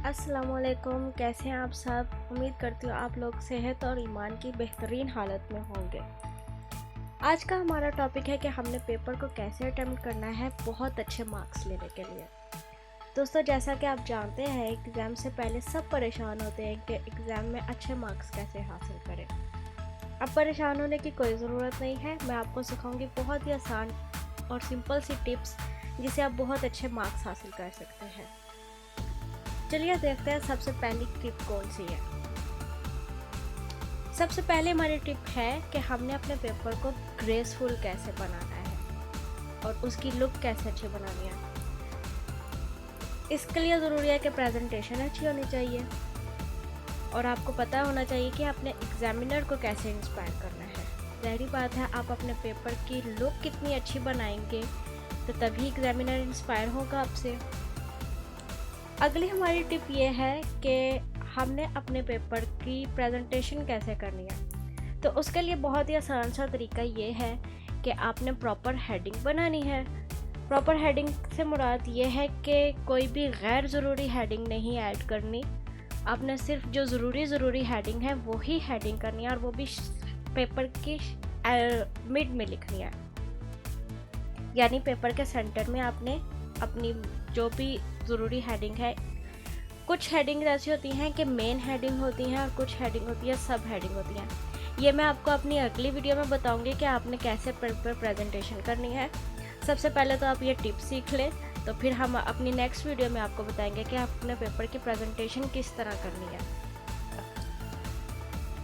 अस्सलामुअलैकुम, कैसे हैं आप सब। उम्मीद करती हूँ आप लोग सेहत और ईमान की बेहतरीन हालत में होंगे। आज का हमारा टॉपिक है कि हमने पेपर को कैसे अटेम्प्ट करना है बहुत अच्छे मार्क्स लेने के लिए। दोस्तों, जैसा कि आप जानते हैं एग्ज़ाम से पहले सब परेशान होते हैं कि एग्ज़ाम में अच्छे मार्क्स कैसे हासिल करें। अब परेशान होने की कोई ज़रूरत नहीं है। मैं आपको सिखाऊंगी बहुत ही आसान और सिंपल सी टिप्स जिसे आप बहुत अच्छे मार्क्स हासिल कर सकते हैं। चलिए देखते हैं सबसे पहली टिप कौन सी है। सबसे पहले हमारी टिप है कि हमने अपने पेपर को ग्रेसफुल कैसे बनाना है और उसकी लुक कैसे अच्छी बनानी है। इसके लिए ज़रूरी है कि प्रेजेंटेशन अच्छी होनी चाहिए और आपको पता होना चाहिए कि अपने एग्जामिनर को कैसे इंस्पायर करना है। ज़ाहिर बात है, आप अपने पेपर की लुक कितनी अच्छी बनाएंगे तो तभी एग्जामिनर इंस्पायर होगा आपसे। अगली हमारी टिप ये है कि हमने अपने पेपर की प्रेजेंटेशन कैसे करनी है। तो उसके लिए बहुत ही आसान सा तरीका ये है कि आपने प्रॉपर हेडिंग बनानी है। प्रॉपर हेडिंग से मुराद ये है कि कोई भी गैर ज़रूरी हेडिंग नहीं ऐड करनी। आपने सिर्फ जो ज़रूरी हेडिंग है वो ही हेडिंग करनी है और वो भी पेपर की मिड में लिखनी है, यानी पेपर के सेंटर में आपने अपनी जो भी ज़रूरी हेडिंग है। कुछ हेडिंग ऐसी होती हैं कि मेन हेडिंग होती हैं और कुछ हेडिंग होती है सब हेडिंग होती हैं। ये मैं आपको अपनी अगली वीडियो में बताऊंगी कि आपने कैसे पेपर प्रेजेंटेशन करनी है। सबसे पहले तो आप ये टिप सीख लें, तो फिर हम अपनी नेक्स्ट वीडियो में आपको बताएंगे कि आप अपने पेपर की प्रेजेंटेशन किस तरह करनी है।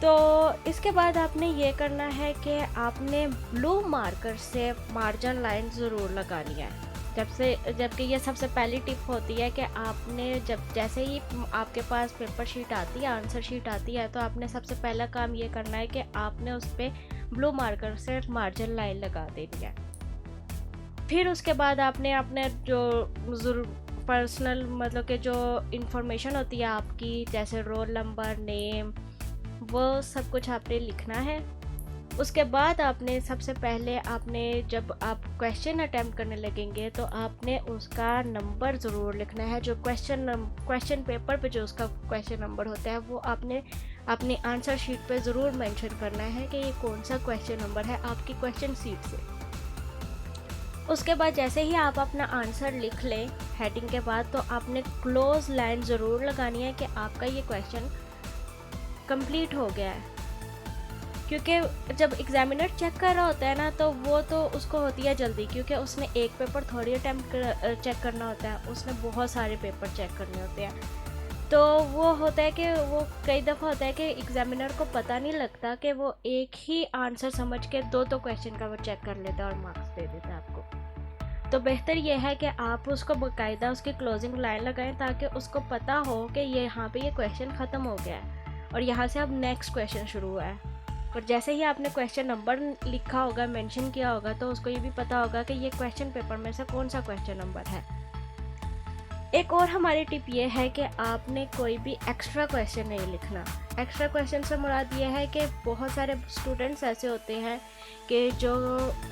तो इसके बाद आपने ये करना है कि आपने ब्लू मार्कर से मार्जिन लाइन ज़रूर लगानी है। जबकि ये सबसे पहली टिप होती है कि आपने जैसे ही आपके पास पेपर शीट आती है, आंसर शीट आती है, तो आपने सबसे पहला काम ये करना है कि आपने उस पर ब्लू मार्कर से मार्जिन लाइन लगा देनी है। फिर उसके बाद आपने अपने जो पर्सनल मतलब कि जो इंफॉर्मेशन होती है आपकी, जैसे रोल नंबर, नेम, वो सब कुछ आपने लिखना है। उसके बाद आपने सबसे पहले जब आप क्वेश्चन अटैम्प्ट करने लगेंगे तो आपने उसका नंबर ज़रूर लिखना है। जो क्वेश्चन पेपर पे जो उसका क्वेश्चन नंबर होता है वो आपने अपनी आंसर शीट पे ज़रूर मेंशन करना है कि ये कौन सा क्वेश्चन नंबर है आपकी क्वेश्चन शीट से। उसके बाद जैसे ही आप अपना आंसर लिख लें हेडिंग के बाद, तो आपने क्लोज लाइन ज़रूर लगानी है कि आपका ये क्वेश्चन कंप्लीट हो गया है। क्योंकि जब एग्जामिनर चेक कर रहा होता है ना, तो वो तो उसको होती है जल्दी, क्योंकि उसने एक पेपर थोड़ी अटैम्प्ट चेक करना होता है, उसने बहुत सारे पेपर चेक करने होते हैं। तो वो होता है कि वो कई दफ़ा होता है कि एग्जामिनर को पता नहीं लगता कि वो एक ही आंसर समझ के दो क्वेश्चन का वो चेक कर लेता है और मार्क्स दे देता है आपको। तो बेहतर ये है कि आप उसको बाकायदा उसकी क्लोजिंग लाइन लगाएं ताकि उसको पता हो कि ये यहाँ पे ये क्वेश्चन ख़त्म हो गया है और यहाँ से अब नेक्स्ट क्वेश्चन शुरू हुआ है। और जैसे ही आपने क्वेश्चन नंबर लिखा होगा, मेंशन किया होगा, तो उसको ये भी पता होगा कि ये क्वेश्चन पेपर में से कौन सा क्वेश्चन नंबर है। एक और हमारी टिप ये है कि आपने कोई भी एक्स्ट्रा क्वेश्चन नहीं लिखना। एक्स्ट्रा क्वेश्चन से मुराद ये है कि बहुत सारे स्टूडेंट्स ऐसे होते हैं कि जो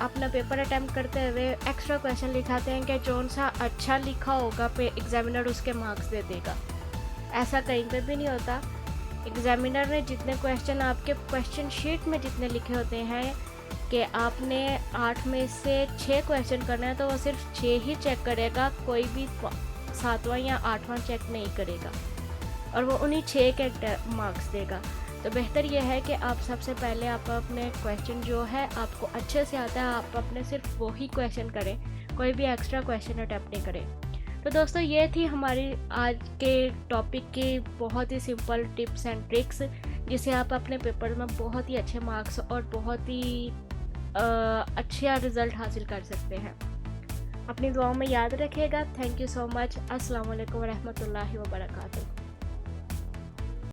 अपना पेपर अटैम्प्ट करते हुए एक्स्ट्रा क्वेश्चन लिखाते हैं कि जौन सा अच्छा लिखा होगा पे एग्जामिनर उसके मार्क्स दे देगा। ऐसा कहीं पर भी नहीं होता। एग्जामिनर ने जितने क्वेश्चन आपके क्वेश्चन शीट में जितने लिखे होते हैं कि आपने 8 में से 6 क्वेश्चन करना है, तो वो सिर्फ 6 ही चेक करेगा, कोई भी 7वां या 8वां चेक नहीं करेगा और वो उन्हीं 6 के मार्क्स देगा। तो बेहतर यह है कि आप सबसे पहले आप अपने क्वेश्चन जो है आपको अच्छे से आता है, आप अपने सिर्फ वही क्वेश्चन करें, कोई भी एक्स्ट्रा क्वेश्चन अटैम्प्ट नहीं करें। तो दोस्तों, ये थी हमारी आज के टॉपिक की बहुत ही सिंपल टिप्स एंड ट्रिक्स जिसे आप अपने पेपर में बहुत ही अच्छे मार्क्स और बहुत ही अच्छा रिज़ल्ट हासिल कर सकते हैं। अपनी दुआओं में याद रखिएगा। Thank you so much. अस्सलाम वालेकुम रहमतुल्लाहि व बरकातुहू।